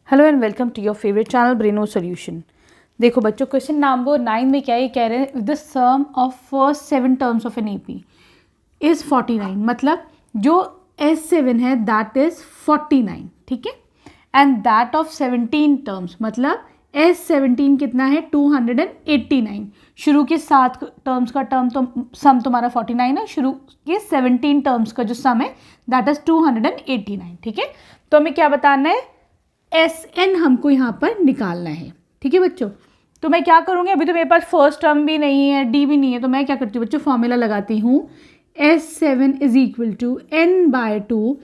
Hello and welcome to your favourite channel Braino solution. देखो बच्चों, question number 9 में क्या ये कह रहे हैं, the sum of first 7 terms of an AP is 49। मतलब जो S7 है दैट इज 49, ठीक है। एंड दैट ऑफ 17 टर्म्स, मतलब S17 कितना है 289। शुरू के 7 टर्म्स का सम तुम्हारा 49 है, शुरू के 17 टर्म्स का जो सम है दैट इज 289, ठीक है। तो हमें क्या बताना है, SN हमको यहाँ पर निकालना है, ठीक है बच्चों। तो मैं क्या करूँगी, अभी तो मेरे पास फर्स्ट टर्म भी नहीं है, D भी नहीं है, तो मैं क्या करती हूँ बच्चों, फॉर्मूला लगाती हूँ S7 is equal to N/2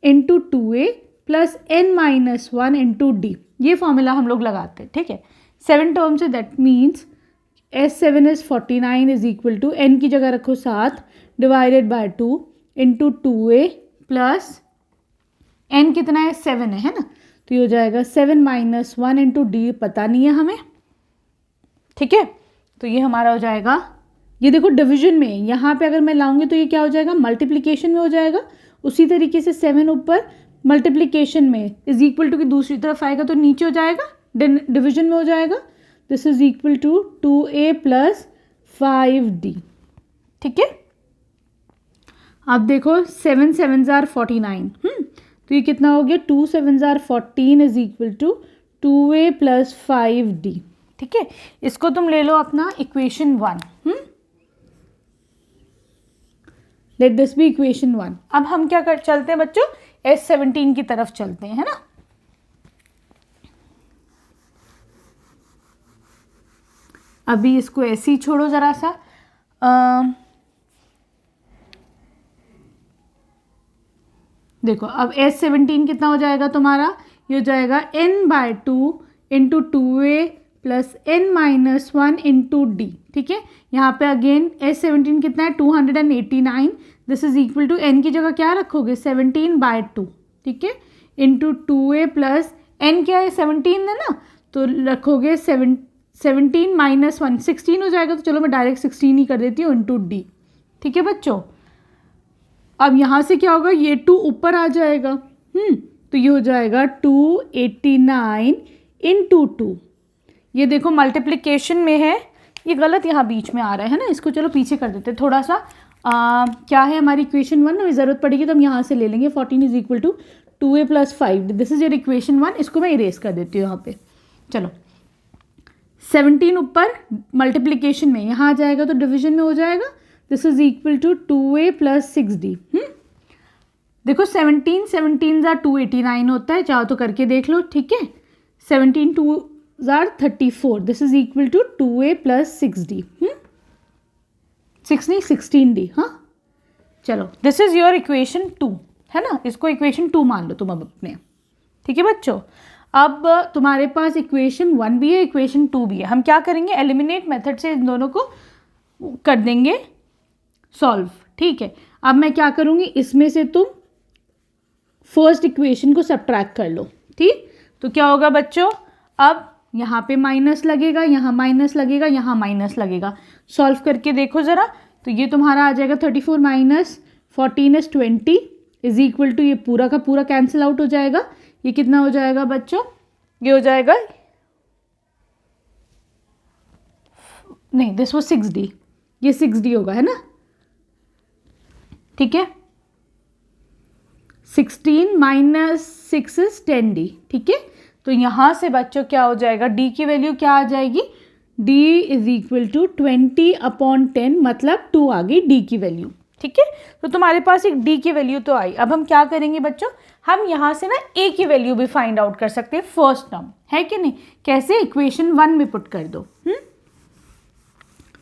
into 2A plus N-1 into D। ये फॉर्मूला हम लोग लगाते हैं, ठीक है। 7 टर्म्स है, that means S7 is 49 is equal to N की जगह रखो 7 divided by 2 into 2A plus N कितना है 7 है ना, तो ये हो जाएगा 7 - 1 इंटू D, पता नहीं है हमें, ठीक है। तो ये हमारा हो जाएगा, ये देखो डिवीजन में, यहाँ पे अगर मैं लाऊंगी तो ये क्या हो जाएगा, मल्टीप्लिकेशन में हो जाएगा। उसी तरीके से 7 ऊपर मल्टीप्लिकेशन में इज इक्वल टू की दूसरी तरफ आएगा तो नीचे हो जाएगा, डिवीजन में हो जाएगा। This is equal to 2A plus 5D, ठीक है। अब देखो 7 7 जार 49, तो ये कितना हो गया, 2 7 जार 14 is equal to 2A plus 5D, ठीक है। इसको तुम ले लो अपना equation 1, let this be equation 1। अब हम क्या कर चलते हैं बच्चों, S17 की तरफ चलते हैं, है ना। अभी इसको ऐसे ही छोड़ो जरा सा, देखो अब S17 कितना हो जाएगा तुम्हारा, ये हो जाएगा N/2 into 2A plus N-1 into D, ठीक है। यहाँ पे अगेन S17 कितना है 289, this is equal to N की जगह क्या रखोगे 17/2, ठीक है, इंटू 2A प्लस N क्या है 17 है ना, तो रखोगे 17 - 1 16 हो जाएगा। तो चलो मैं डायरेक्ट 16 ही कर देती हूँ इंटू D, ठीक है बच्चों। अब यहाँ से क्या होगा, ये 2 ऊपर आ जाएगा, तो ये हो जाएगा 289 इंटू 2। ये देखो मल्टीप्लिकेशन में है, ये गलत यहाँ बीच में आ रहा है ना, इसको चलो पीछे कर देते थोड़ा सा। क्या है हमारी इक्वेशन 1, हमें ज़रूरत पड़ेगी तो हम यहाँ से ले लेंगे। 14 is equal to 2A plus 5, this is your equation 1। इसको मैं इरेज कर देती हूँ यहाँ पे। चलो 17 ऊपर मल्टीप्लिकेशन में, यहाँ आ जाएगा तो डिविजन में हो जाएगा। This is equal to 2A plus 6D। देखो 17 जार 289 होता है, चाहो तो करके देख लो, ठीक है। 17 2 जार 34, this is equal to 2A plus 6D, 6 नहीं 16D, हाँ। चलो दिस इज योर इक्वेशन 2, है ना, इसको इक्वेशन 2 मान लो तुम अब अपने, ठीक है बच्चों। अब तुम्हारे पास इक्वेशन 1 भी है, इक्वेशन 2 भी है। हम क्या करेंगे, एलिमिनेट मेथड से इन दोनों को कर देंगे सॉल्व, ठीक है। अब मैं क्या करूँगी, इसमें से तुम फर्स्ट इक्वेशन को सब्ट्रैक्ट कर लो, ठीक। तो क्या होगा बच्चों, अब यहाँ पे माइनस लगेगा, यहाँ माइनस लगेगा, यहाँ माइनस लगेगा। सॉल्व करके देखो ज़रा, तो ये तुम्हारा आ जाएगा 34 - 14 इज 20 इज इक्वल टू, ये पूरा का पूरा कैंसिल आउट हो जाएगा। ये कितना हो जाएगा बच्चों, ये हो जाएगा, नहीं दिस वाज 6D, ये 6D होगा, है ना, ठीक है। 16 - 6 इज 10D, ठीक है। तो यहाँ से बच्चों क्या हो जाएगा, D की वैल्यू क्या आ जाएगी, D इज इक्वल टू 20/10, मतलब 2 आ गई D की वैल्यू, ठीक है। तो तुम्हारे पास एक D की वैल्यू तो आई। अब हम क्या करेंगे बच्चों, हम यहाँ से ना A की वैल्यू भी फाइंड आउट कर सकते हैं, फर्स्ट टर्म है कि नहीं। कैसे, इक्वेशन 1 में पुट कर दो,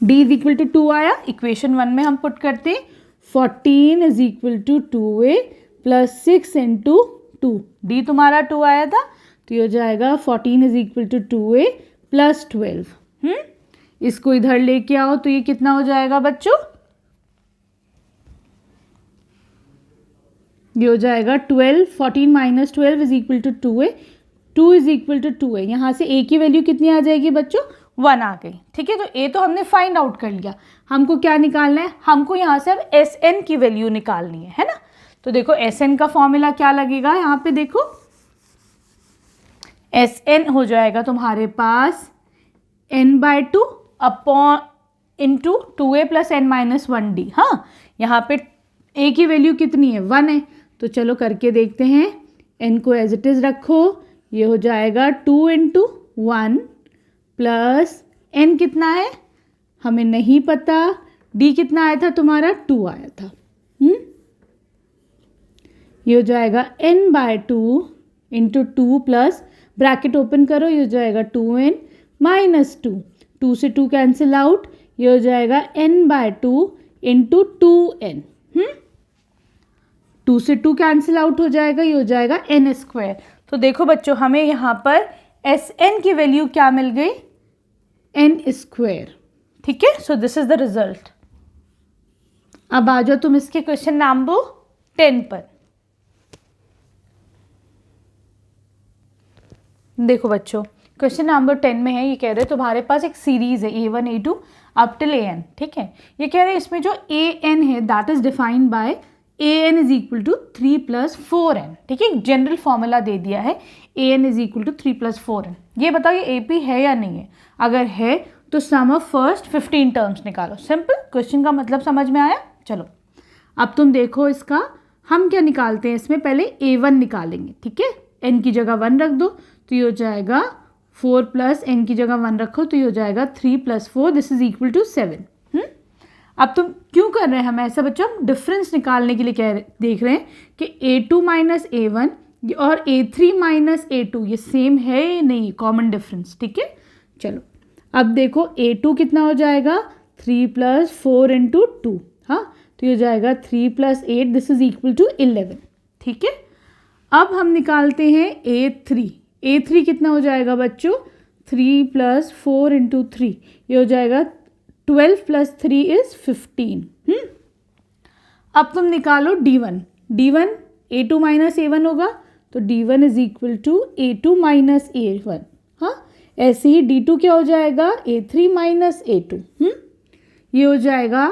D इज इक्वल टू 2 आया, इक्वेशन 1 में हम पुट करते हैं 14 is equal to 2A plus 6 into 2, D तुम्हारा 2 आया था, तो ये हो जाएगा 14 is equal to 2A plus 12। इसको इधर लेके आओ तो ये कितना हो जाएगा बच्चों, ये हो जाएगा 12, 14 - 12 is equal to 2A, 2 is equal to 2A। यहाँ से A की वैल्यू कितनी आ जाएगी बच्चों, 1 आ गई, ठीक है। तो A तो हमने फाइंड आउट कर लिया, हमको क्या निकालना है, हमको यहाँ से अब SN की वैल्यू निकालनी है ना। तो देखो SN का फॉर्मूला क्या लगेगा, यहाँ पे देखो एस एन हो जाएगा तुम्हारे पास n/2 upon into 2a plus n minus 1d। हाँ, यहाँ पे a की वैल्यू कितनी है, 1 है, तो चलो करके देखते हैं। n को एज इट इज़ रखो, ये हो जाएगा 2 × 1 प्लस n कितना है हमें नहीं पता, d कितना आया था तुम्हारा 2 आया था। ये हो जाएगा n/2 into 2 plus bracket open करो, ये हो जाएगा 2n माइनस 2, 2 से 2 कैंसिल आउट, ये हो जाएगा n/2 इंटू 2n। 2 से 2 कैंसिल आउट हो जाएगा, ये हो जाएगा n²। तो देखो बच्चों, हमें यहाँ पर Sn की वैल्यू क्या मिल गई, n²। ठीक है, so this is the result. अब आ जाओ तुम इसके क्वेश्चन नंबर 10 पर। देखो बच्चों, क्वेश्चन नंबर 10 में है, ये कह रहे हैं तुम्हारे पास एक सीरीज है a1 a2 up till an। ठीक है, ये कह रहे हैं इसमें जो an है that is defined by an is equal to 3 + 4n। ठीक है, जनरल फॉर्मूला दे दिया है an is equal to 3 + 4n। ये बताओ ये AP है या नहीं है, अगर है तो सम ऑफ फर्स्ट 15 टर्म्स निकालो। सिंपल, क्वेश्चन का मतलब समझ में आया। चलो अब तुम देखो इसका हम क्या निकालते हैं, इसमें पहले a1 निकालेंगे। ठीक है, n की जगह 1 रख दो तो ये हो जाएगा 4 प्लस n की जगह 1 रखो तो ये हो जाएगा 3 + 4, दिस इज इक्वल टू 7। अब तुम क्यों कर रहे हैं हम ऐसा बच्चों, हम डिफरेंस निकालने के लिए देख रहे हैं कि a2 - a1 और a3 - a2 ये सेम है या नहीं, कॉमन डिफरेंस। ठीक है, चलो अब देखो a2 कितना हो जाएगा 3 + 4 × 2। हाँ, तो ये हो जाएगा 3 + 8, दिस इज इक्वल टू 11। ठीक है, अब हम निकालते हैं a3 कितना हो जाएगा बच्चों 3 + 4 × 3, ये हो जाएगा 12 + 3 इज 15। अब तुम निकालो d1 a2 - a1 होगा तो d1 is equal to a2 - a1। हाँ, ऐसे ही d2 क्या हो जाएगा a3 - a2। ये हो जाएगा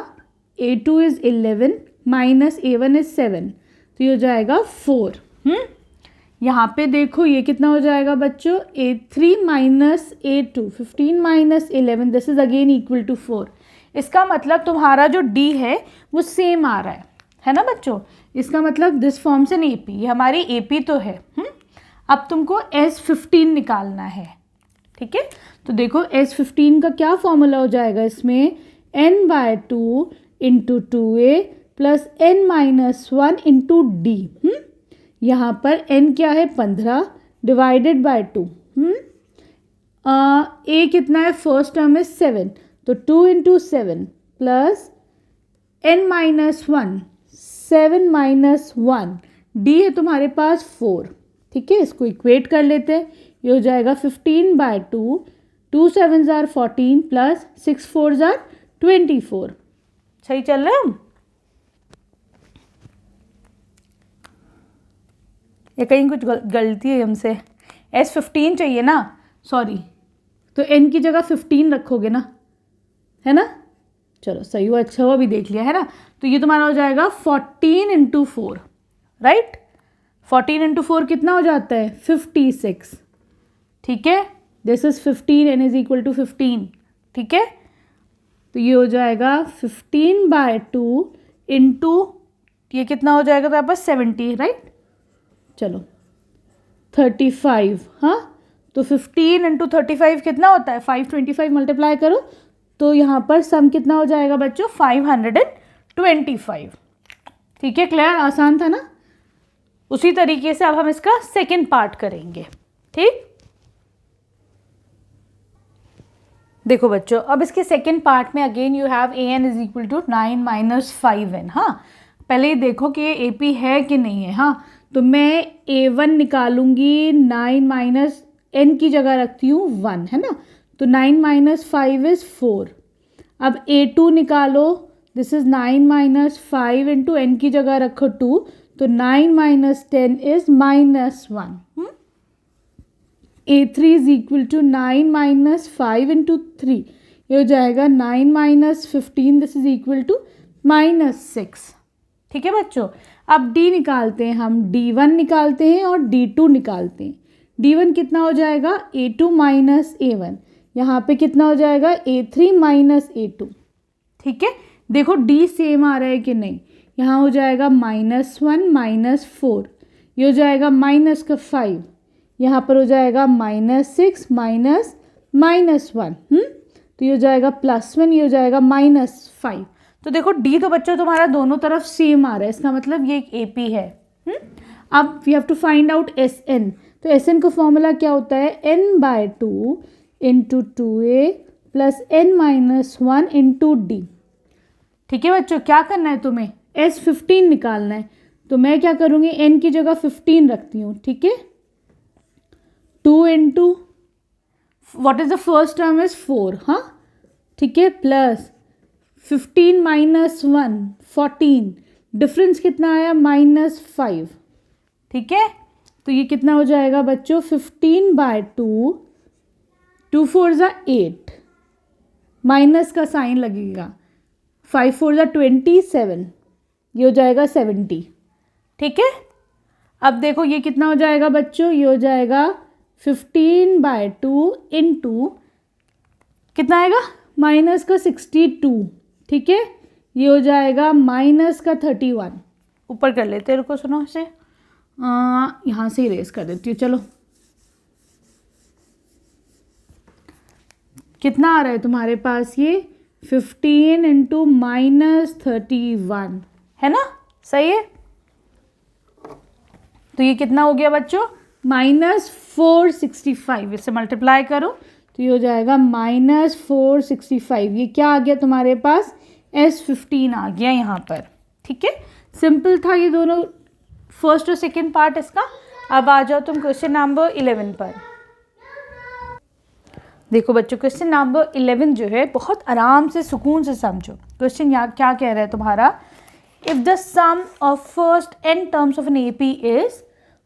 a2 is 11 minus a1 is 7, तो ये हो जाएगा 4। यहाँ पे देखो ये कितना हो जाएगा बच्चों a3 - a2, 15 - 11, this is again equal to 4। इसका मतलब तुम्हारा जो d है वो सेम आ रहा है ना बच्चों। इसका मतलब दिस फॉर्म्स एन AP, ये हमारी AP तो है। अब तुमको S15 निकालना है। ठीक है, तो देखो S15 का क्या फॉर्मूला हो जाएगा, इसमें n/2 × 2a plus n - 1 × d। यहाँ पर n क्या है 15 डिवाइडेड बाय 2। a कितना है, फर्स्ट टर्म इज 7, तो 2 × 7 प्लस n - 1, 7 - 1, d है तुम्हारे पास 4। ठीक है, इसको इक्वेट कर लेते हैं, ये हो जाएगा 15/2, 2 7s are 14 plus 6 4s are 24। सही चल रहे हम, या कहीं कुछ गलती है हमसे। S15 चाहिए ना, सॉरी, तो n की जगह 15 रखोगे ना, है ना। चलो सही हुआ, अच्छा हुआ, भी देख लिया है ना। तो ये तुम्हारा हो जाएगा 14 × 4, राइट। 14 × 4 कितना हो जाता है 56। ठीक है, this is 15, n is equal to 15। ठीक है, तो ये हो जाएगा 15/2 इंटू ये कितना हो जाएगा तो यहाँ पर 70, राइट। चलो 35, हाँ, तो 15 × 35 कितना होता है 525, मल्टीप्लाई करो तो यहाँ पर सम कितना हो जाएगा बच्चों 525। ठीक है, क्लियर, आसान था ना। उसी तरीके से अब हम इसका सेकंड पार्ट करेंगे। ठीक, देखो बच्चों, अब इसके सेकंड पार्ट में again you have an is equal to 9 - 5n। हाँ, पहले ही देखो कि ये AP है कि नहीं है। हाँ, तो मैं a1 निकालूंगी, 9 - n की जगह रखती हूँ 1, है ना, तो 9 - 5 इज 4। अब a2 निकालो, दिस इज 9 - 5 × n की जगह रखो 2, तो 9 - 10 is -1। a3 is equal to 9 - 5 × 3, ये हो जाएगा 9 - 15, दिस इज इक्वल टू -6। ठीक है बच्चों, अब d निकालते हैं हम, d1 निकालते हैं और d2 निकालते हैं। D1 कितना हो जाएगा A2 माइनस A1, यहाँ पे कितना हो जाएगा A3 माइनस A2। ठीक है, देखो D सेम आ रहा है कि नहीं, यहाँ हो जाएगा -1 -4, ये हो जाएगा -5, यहाँ पर हो जाएगा -6 -1, तो ये हो जाएगा +1, ये हो जाएगा -5। तो देखो D तो बच्चों तुम्हारा दोनों तरफ सेम आ रहा है, इसका मतलब ये एक AP है। अब we have to find out SN। तो SN का फॉर्मूला क्या होता है, n/2 × 2a + n-1 × D। ठीक है बच्चों, क्या करना है तुम्हें, S15 निकालना है। तो मैं क्या करूँगी, n की जगह 15 रखती हूँ। ठीक है, 2 × what is the first term is 4, हाँ ठीक है, प्लस 15 - 1 14, डिफरेंस कितना आया -5। ठीक है, तो ये कितना हो जाएगा बच्चों 15/2, 2 4 8, माइनस का साइन लगेगा, 5 4 27, ये हो जाएगा 70। ठीक है, अब देखो ये कितना हो जाएगा बच्चों, ये हो जाएगा 15/2 × कितना आएगा माइनस का 62। ठीक है, ये हो जाएगा -31। ऊपर कर लेते हैं, रुको सुनो इसे, यहाँ से इरेज कर देती हूँ। चलो, कितना आ रहा है तुम्हारे पास, ये 15 × -31 है ना, सही है। तो ये कितना हो गया बच्चों -465, इससे मल्टीप्लाई करो तो ये हो जाएगा -465। ये क्या आ गया तुम्हारे पास, S15 आ गया यहाँ पर। ठीक है, सिंपल था ये दोनों, फर्स्ट और सेकेंड पार्ट इसका। अब आ जाओ तुम क्वेश्चन नंबर 11 पर। देखो बच्चों, क्वेश्चन नंबर 11 जो है बहुत आराम से सुकून से समझो। क्वेश्चन यहाँ क्या कह रहा है तुम्हारा, if the sum of first n terms of an AP is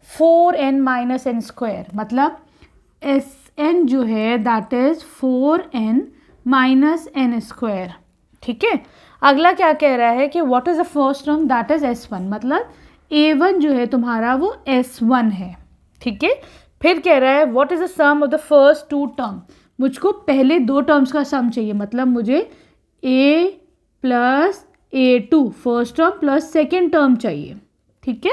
4n - n², मतलब Sn जो है दैट इज 4n - n²। ठीक है, अगला क्या कह रहा है कि what is the first term that is S1, मतलब A1 जो है तुम्हारा वो S1 है। ठीक है, फिर कह रहा है what is the sum of the first 2 term, मुझको पहले 2 टर्म्स का सम चाहिए, मतलब मुझे A + A2 first term plus second term चाहिए। ठीक है,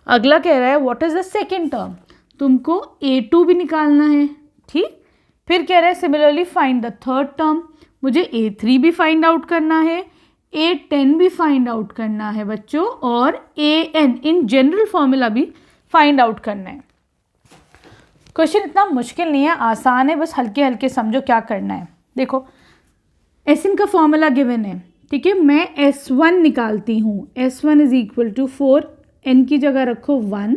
अगला कह रहा है what is the second term, तुमको A2 भी निकालना है। ठीक, फिर कह रहा है similarly find the third term, मुझे A3 भी फाइंड आउट करना है, A10 भी फाइंड आउट करना है बच्चों, और AN इन जनरल फॉर्मूला भी फाइंड आउट करना है। क्वेश्चन इतना मुश्किल नहीं है, आसान है, बस हल्के हल्के समझो क्या करना है। देखो SN का फॉर्मूला गिवन है। ठीक है, मैं S1 निकालती हूँ, S1 = 4, n की जगह रखो 1।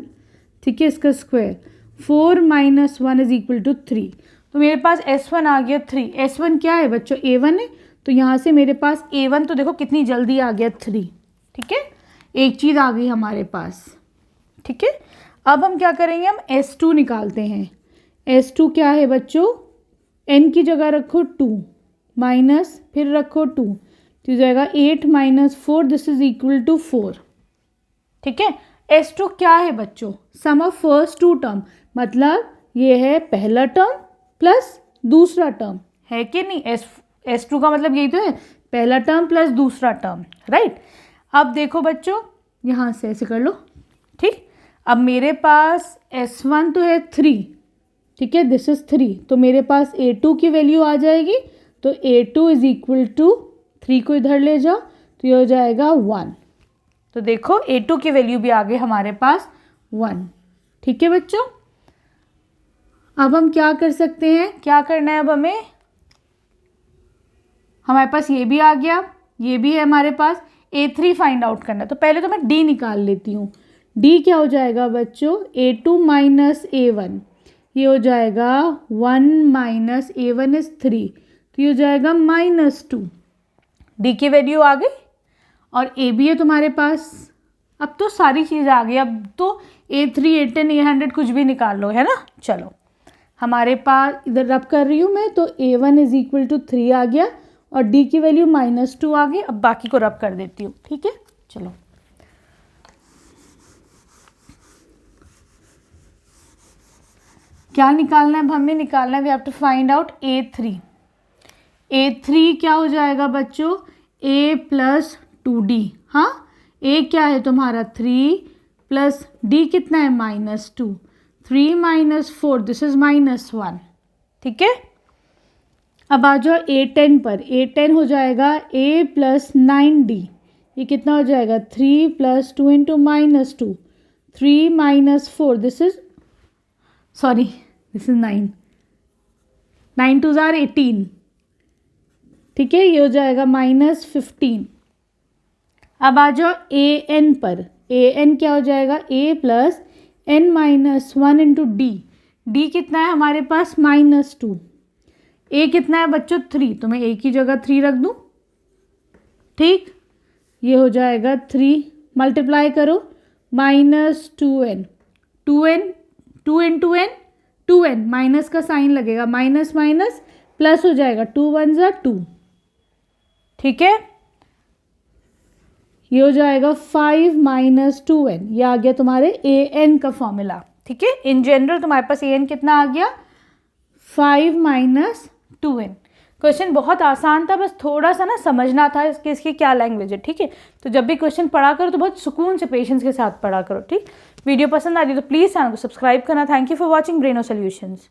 ठीक है, इसका स्क्वायर 4 - 1 = 3, तो मेरे पास S1 आ गया 3। S1 क्या है बच्चों, A1 है, तो यहाँ से मेरे पास A1 तो देखो कितनी जल्दी आ गया 3। ठीक है, एक चीज़ आ गई हमारे पास। ठीक है, अब हम क्या करेंगे, हम S2 निकालते हैं। S2 क्या है बच्चों, n की जगह रखो 2, माइनस फिर रखो 2, तो हो जाएगा 8 - 4, दिस इज इक्वल टू 4। ठीक है, S2 क्या है बच्चों, सम ऑफ फर्स्ट 2 टर्म, मतलब ये है पहला टर्म प्लस दूसरा टर्म, है कि नहीं। S2 का मतलब यही तो है, पहला टर्म प्लस दूसरा टर्म, राइट। अब देखो बच्चों, यहाँ से ऐसे कर लो। ठीक, अब मेरे पास S1 तो है 3, ठीक है, दिस इज 3, तो मेरे पास A2 की वैल्यू आ जाएगी, तो A2 = 3 को इधर ले जाओ, तो ये हो जाएगा 1। तो देखो A2 की वैल्यू भी आ गई हमारे पास 1। ठीक है बच्चों, अब हम क्या कर सकते हैं, क्या करना है अब हमें, हमारे पास ये भी आ गया, ये भी है हमारे पास, A3 फाइंड आउट करना है। तो पहले तो मैं D निकाल लेती हूँ। D क्या हो जाएगा बच्चों, A2 - A1, ये हो जाएगा 1 - A1 इज 3, तो ये हो जाएगा -2। D की वैल्यू आ गई, और A भी है तुम्हारे पास। अब तो सारी चीज़ आ गई, अब तो A3 A10 A100 कुछ भी निकाल लो, है ना। चलो, हमारे पास इधर रब कर रही हूँ मैं, तो A1 = 3 आ गया, और D की वैल्यू -2 आ गई। अब बाकी को रब कर देती हूँ। ठीक है, चलो, क्या निकालना है, अब हमें निकालना है, we have to find out A3. A3 क्या हो जाएगा बच्चों, A प्लस 2D. हाँ, A क्या है तुम्हारा 3 प्लस D कितना है -2. 3 माइनस 4 दिस इज -1. ठीक है, अब आ जाओ A10 पर. A10 हो जाएगा A प्लस 9D. ये कितना हो जाएगा 3 plus 2 into -2. 3 minus 4 this is sorry this is 9. 9 2 jar 18. ठीक है, ये हो जाएगा -15. अब आ जाओ AN पर. AN क्या हो जाएगा A plus n minus 1 into D. D कितना है हमारे पास -2. A कितना है बच्चों 3, तो मैं A की जगह 3 रख दूँ. ठीक, ये हो जाएगा 3 मल्टीप्लाई करो -2n. 2 into n 2n, minus का साइन लगेगा, माइनस माइनस प्लस हो जाएगा, 2 1 ज़ा 2. ठीक है, ये हो जाएगा 5 माइनस 2n. ये आ गया तुम्हारे an का फॉर्मूला. ठीक है, इन जनरल तुम्हारे पास an कितना आ गया 5 माइनस 2n. क्वेश्चन बहुत आसान था, बस थोड़ा सा ना समझना था कि इसकी क्या लैंग्वेज है. ठीक है, तो जब भी क्वेश्चन पढ़ा करो तो बहुत सुकून से पेशेंस के साथ पढ़ा करो. ठीक, वीडियो पसंद आ रही है तो प्लीज़ चैनल को सब्सक्राइब करना. Thank you for watching Braino solutions.